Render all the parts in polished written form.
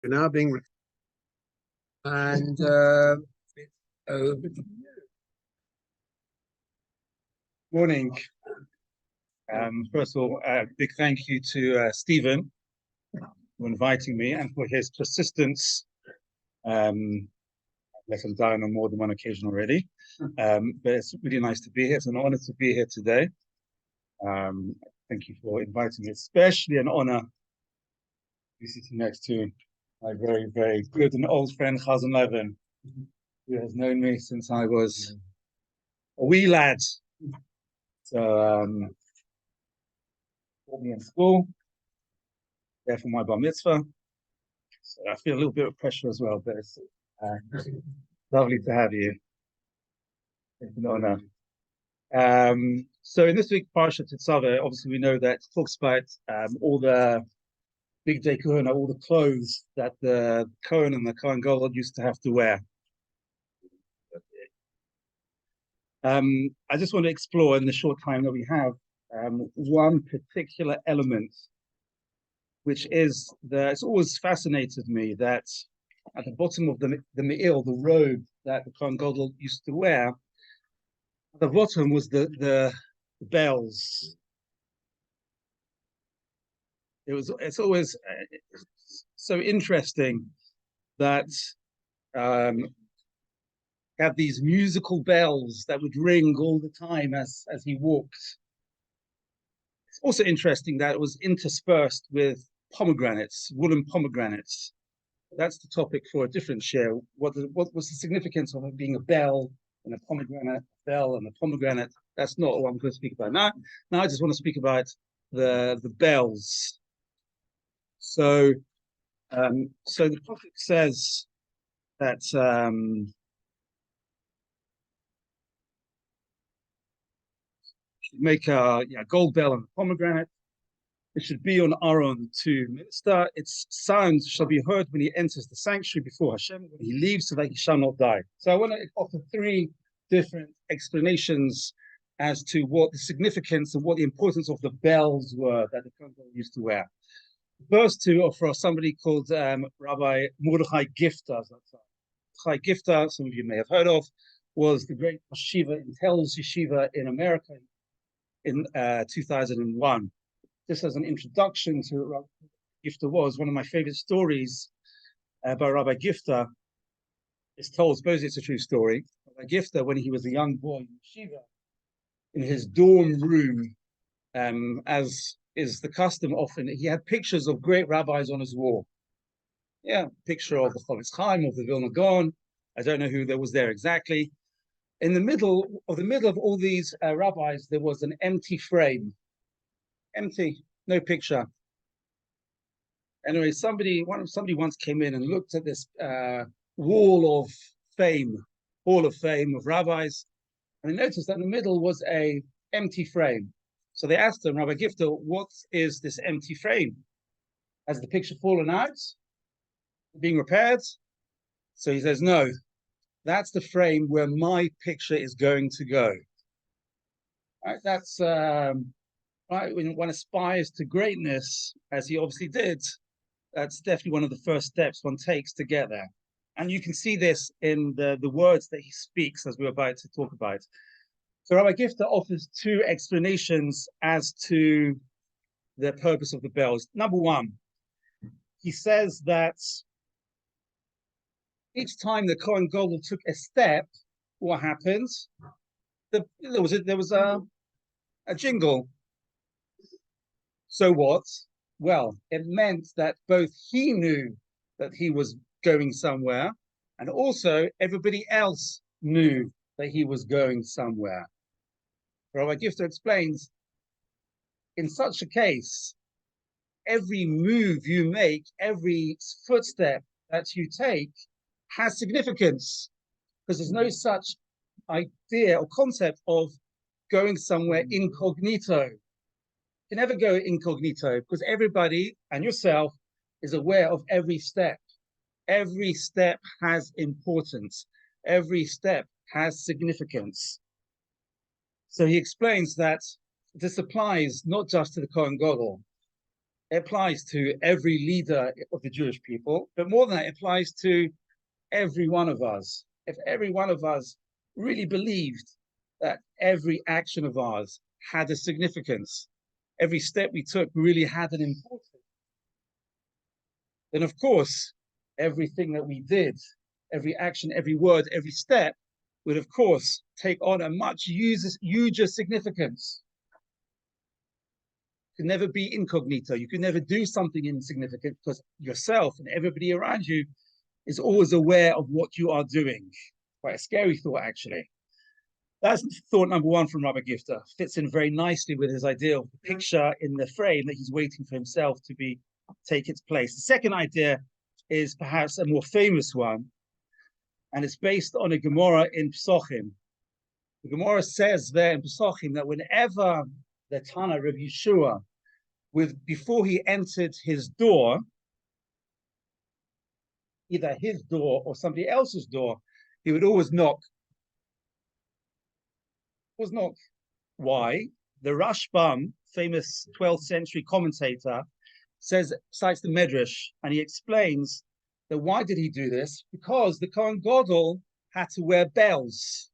We're now being and over to you. Morning. First of all, big thank you to Stephen for inviting me and for his persistence. Let him down on more than one occasion already. But it's really nice to be here. It's an honor to be here today. Thank you for inviting me. Especially an honor to be sitting next to my very, very good and old friend, Chazan Levin, who has known me since I was a wee lad. So, taught me in school, there for my bar mitzvah. So I feel a little bit of pressure as well, but it's lovely to have you. It's an honor. So in this week's Parsha Tetzaveh, obviously we know that it talks about all the big day Kohen, all the clothes that the Kohen and the Kohen Gadol used to have to wear. I just want to explore in the short time that we have one particular element, which is it's always fascinated me that at the bottom of the me'il, the robe that the Kohen Gadol used to wear, at the bottom was the bells. It's always so interesting that have these musical bells that would ring all the time as he walked. It's also interesting that it was interspersed with pomegranates, woolen pomegranates. That's the topic for a different share. What was the significance of it being a bell and a pomegranate, bell and a pomegranate? That's not what I'm going to speak about now. Now I just want to speak about the bells. So the prophet says that make a gold bell and a pomegranate. It should be on Aaron to minister. Its sound shall be heard when he enters the sanctuary before Hashem, when he leaves, so that he shall not die. So I want to offer three different explanations as to what the significance and what the importance of the bells were that the Kohen used to wear. The first two are for somebody called Rabbi Mordechai Gifter. Mordechai Gifter, some of you may have heard of, was the great yeshiva in Telz Yeshiva in America in 2001. Just as an introduction to what Rabbi Gifter was, one of my favorite stories by Rabbi Gifter is told, suppose it's a true story. Rabbi Gifter, when he was a young boy in yeshiva, in his dorm room, as is the custom often, he had pictures of great rabbis on his wall. Yeah, picture of the Chofetz Chaim, of the Vilna Gaon. I don't know who there was there exactly. In the middle of all these rabbis, there was an empty frame. Empty, no picture. Anyway, somebody once came in and looked at this wall of fame, hall of fame of rabbis, and they noticed that in the middle was a empty frame. So they asked him, Rabbi Gifter, what is this empty frame? Has the picture fallen out? Being repaired? So he says, no, that's the frame where my picture is going to go. Right? That's right, when one aspires to greatness, as he obviously did, that's definitely one of the first steps one takes to get there. And you can see this in the words that he speaks, as we're about to talk about. So Rabbi Gifter offers two explanations as to the purpose of the bells. Number one, he says that each time the Kohen Gadol took a step, what happened? There was a jingle. So what? Well, it meant that both he knew that he was going somewhere, and also everybody else knew that he was going somewhere. Rabbi Gifter explains, in such a case, every move you make, every footstep that you take has significance, because there's no such idea or concept of going somewhere incognito. You can never go incognito because everybody and yourself is aware of every step. Every step has importance. Every step has significance. So he explains that this applies not just to the Kohen Gadol. It applies to every leader of the Jewish people, but more than that, it applies to every one of us. If every one of us really believed that every action of ours had a significance, every step we took really had an importance, then of course, everything that we did, every action, every word, every step would of course take on a much huger significance. You can never be incognito. You can never do something insignificant because yourself and everybody around you is always aware of what you are doing. Quite a scary thought, actually. That's thought number one from Rabbi Gifter. Fits in very nicely with his idea of the picture in the frame that he's waiting for himself to take its place. The second idea is perhaps a more famous one, and it's based on a Gemara in Pesachim. The Gemara says there in Pesachim that whenever the Tana Rabbi Yeshua, before he entered his door, either his door or somebody else's door, he would always knock. Why? The Rashbam, famous 12th century commentator, cites the Medrash, and he explains that why did he do this? Because the Kohen Gadol had to wear bells.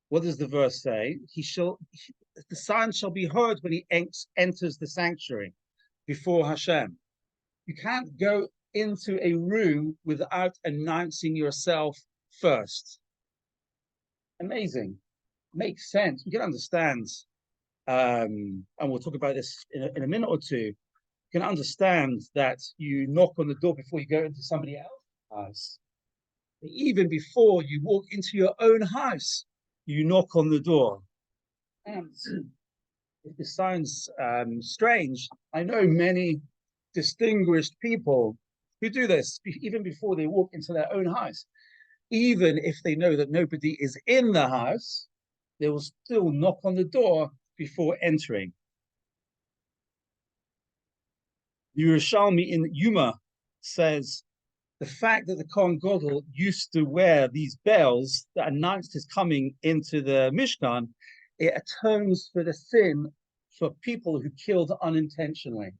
What does the verse say? The sound shall be heard when he enters the sanctuary before Hashem. You can't go into a room without announcing yourself first. Amazing. Makes sense. We can understand, and we'll talk about this in a minute or two. You can understand that you knock on the door before you go into somebody else's house. Even before you walk into your own house, you knock on the door. And if this sounds strange, I know many distinguished people who do this even before they walk into their own house. Even if they know that nobody is in the house, they will still knock on the door before entering. Yerushalmi in Yuma says the fact that the Kohen Gadol used to wear these bells that announced his coming into the Mishkan, it atones for the sin for people who killed unintentionally.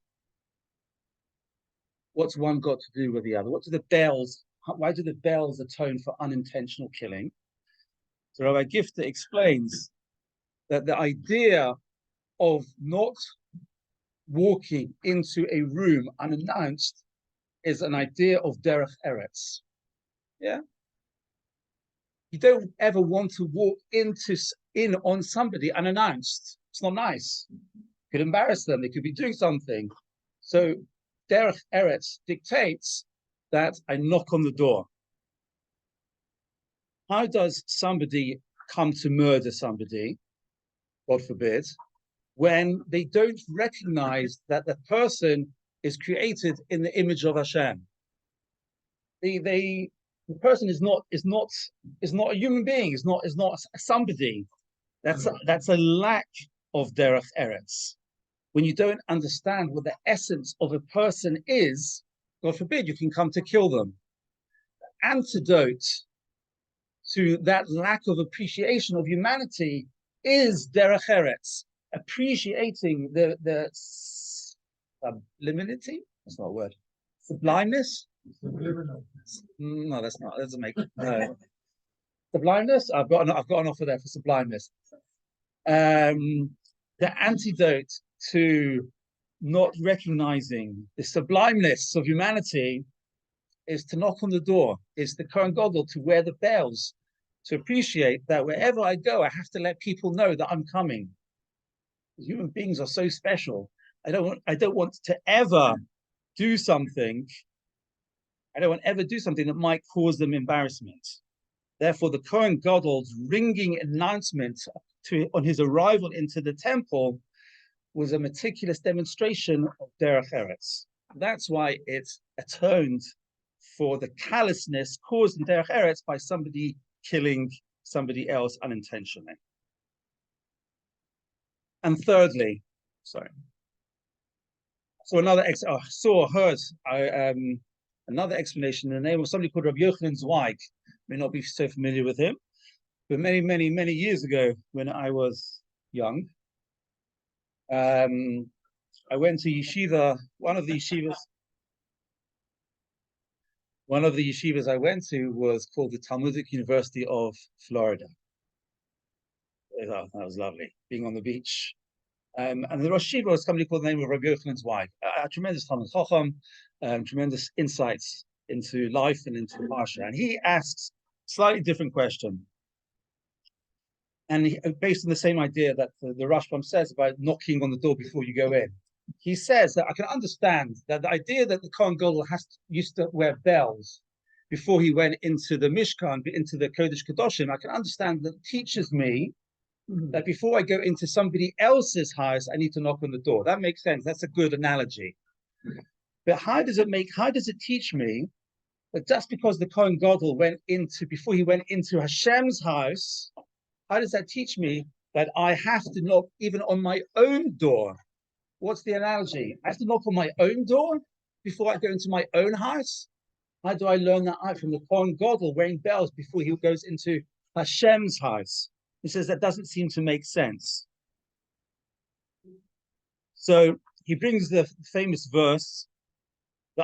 What's one got to do with the other? Why do the bells atone for unintentional killing? So Rabbi Gifter explains that the idea of not walking into a room unannounced is an idea of derech eretz. Yeah? You don't ever want to walk in on somebody unannounced. It's not nice. You could embarrass them. They could be doing something. So derech eretz dictates that I knock on the door. How does somebody come to murder somebody, God forbid, when they don't recognize that the person is created in the image of Hashem? The person is not a human being, is not somebody. That's a lack of derech eretz. When you don't understand what the essence of a person is, God forbid, you can come to kill them. The antidote to that lack of appreciation of humanity is derech eretz, appreciating the subliminity. That's not a word. Sublimeness. No, that's not. That doesn't make sublimeness. I've got an offer there for sublimeness. The antidote to not recognizing the sublimeness of humanity is to knock on the door. Is the Kohen Gadol to wear the bells, to appreciate that wherever I go, I have to let people know that I'm coming. Human beings are so special. I don't want to ever do something. I don't want to ever do something that might cause them embarrassment. Therefore, the Kohen Gadol's ringing announcement on his arrival into the temple was a meticulous demonstration of derech eretz. That's why it atoned for the callousness caused in derech eretz by somebody killing somebody else unintentionally. And thirdly, another explanation in the name of somebody called Rabbi Yochanan Zweig. May not be so familiar with him, but many, many, many years ago when I was young, I went to yeshiva, one of the yeshivas I went to was called the Talmudic University of Florida. Oh, that was lovely, being on the beach. And the Rosh Yeshiva was somebody called the name of Rabbi Yochanan's wife. A tremendous Talmud Chacham, tremendous insights into life and into Parsha. And he asks a slightly different question. And based on the same idea that the Rashbam says about knocking on the door before you go in. He says that I can understand that the idea that the Kohen Gadol used to wear bells before he went into the Mishkan, into the Kodesh Kadoshim, I can understand that teaches me that before I go into somebody else's house, I need to knock on the door. That makes sense. That's a good analogy. But how does it teach me that just because the Kohen Gadol before he went into Hashem's house, how does that teach me that I have to knock even on my own door? What's the analogy? I have to knock on my own door before I go into my own house? How do I learn that out from the Kohen Gadol wearing bells before he goes into Hashem's house? He says that doesn't seem to make sense. So he brings the famous verse, they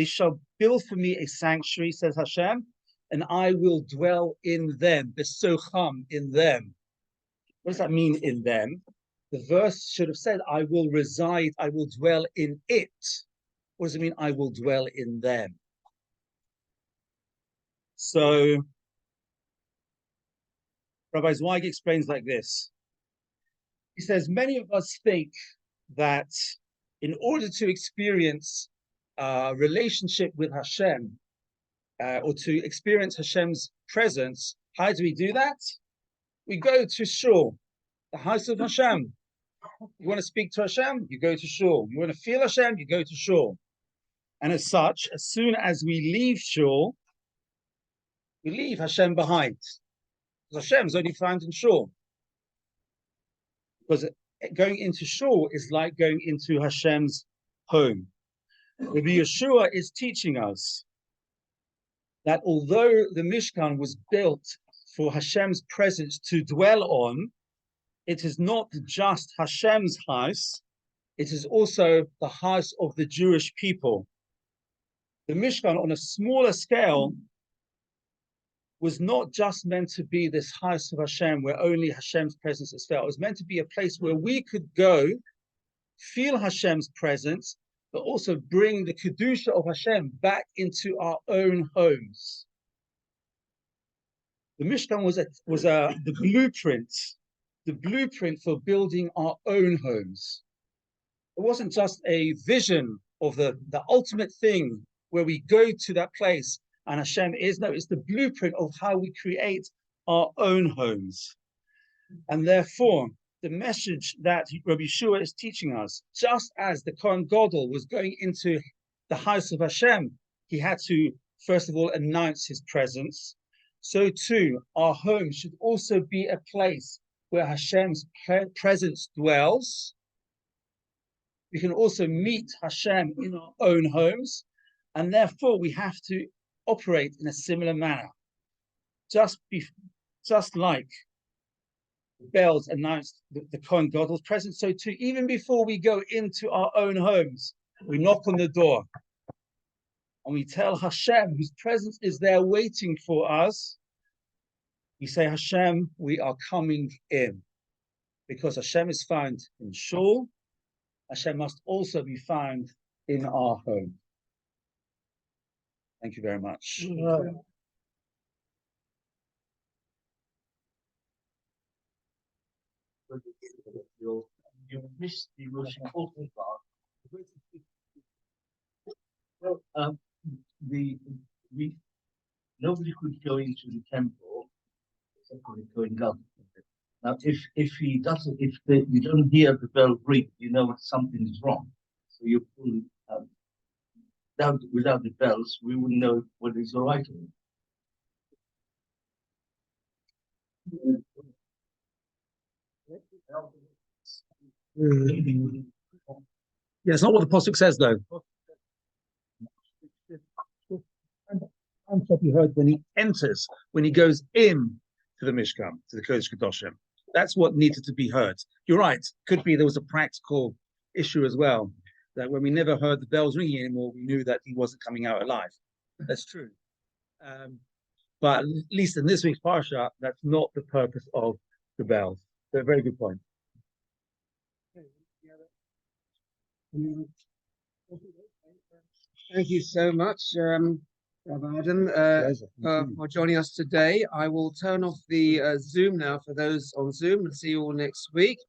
shall build for me a sanctuary, says Hashem, and I will dwell in them, besocham, in them. What does that mean, in them? The verse should have said, I will reside, I will dwell in it. What does it mean, I will dwell in them? So, Rabbi Zweig explains like this. He says, many of us think that in order to experience a relationship with Hashem, or to experience Hashem's presence, how do we do that? We go to Shul, the house of Hashem. You want to speak to Hashem? You go to Shul. You want to feel Hashem? You go to Shul. And as such, as soon as we leave Shul, we leave Hashem behind. Because Hashem is only found in Shul. Because going into Shul is like going into Hashem's home. Rabbi Yeshua is teaching us that although the Mishkan was built for Hashem's presence to dwell on, it is not just Hashem's house, it is also the house of the Jewish people. The Mishkan, on a smaller scale, was not just meant to be this house of Hashem where only Hashem's presence is felt. It was meant to be a place where we could go, feel Hashem's presence, but also bring the Kedusha of Hashem back into our own homes. The Mishkan was the blueprint for building our own homes. It wasn't just a vision of the ultimate thing where we go to that place and Hashem is. No, it's the blueprint of how we create our own homes. And therefore, the message that Rabbi Yeshua is teaching us, just as the Kohen Gadol was going into the house of Hashem, he had to, first of all, announce his presence. So too, our home should also be a place where Hashem's presence dwells. We can also meet Hashem in our own homes, and therefore we have to operate in a similar manner. Just like the bells announced the Kohen Gadol's presence, so too, even before we go into our own homes, we knock on the door and we tell Hashem, whose presence is there waiting for us, we say, Hashem, we are coming in. Because Hashem is found in Shul, Hashem must also be found in our home. Thank you very much. You missed the most important part. Well, nobody could go into the temple except for the Kohen Gadol. Now, if he doesn't, you don't hear the bell ring, you know something is wrong. So you pull without the bells, we wouldn't know whether it's all right or not. Yeah, it's not what the Pasuk says, though. That's what he heard when he enters, when he goes in to the Mishkan, to the Kodesh Kadoshim. That's what needed to be heard. You're right. Could be there was a practical issue as well, that when we never heard the bells ringing anymore, we knew that he wasn't coming out alive. That's true. But at least in this week's parsha, that's not the purpose of the bells. So a very good point. Thank you so much, Rabbi Adam, for joining us today. I will turn off the Zoom now for those on Zoom and see you all next week.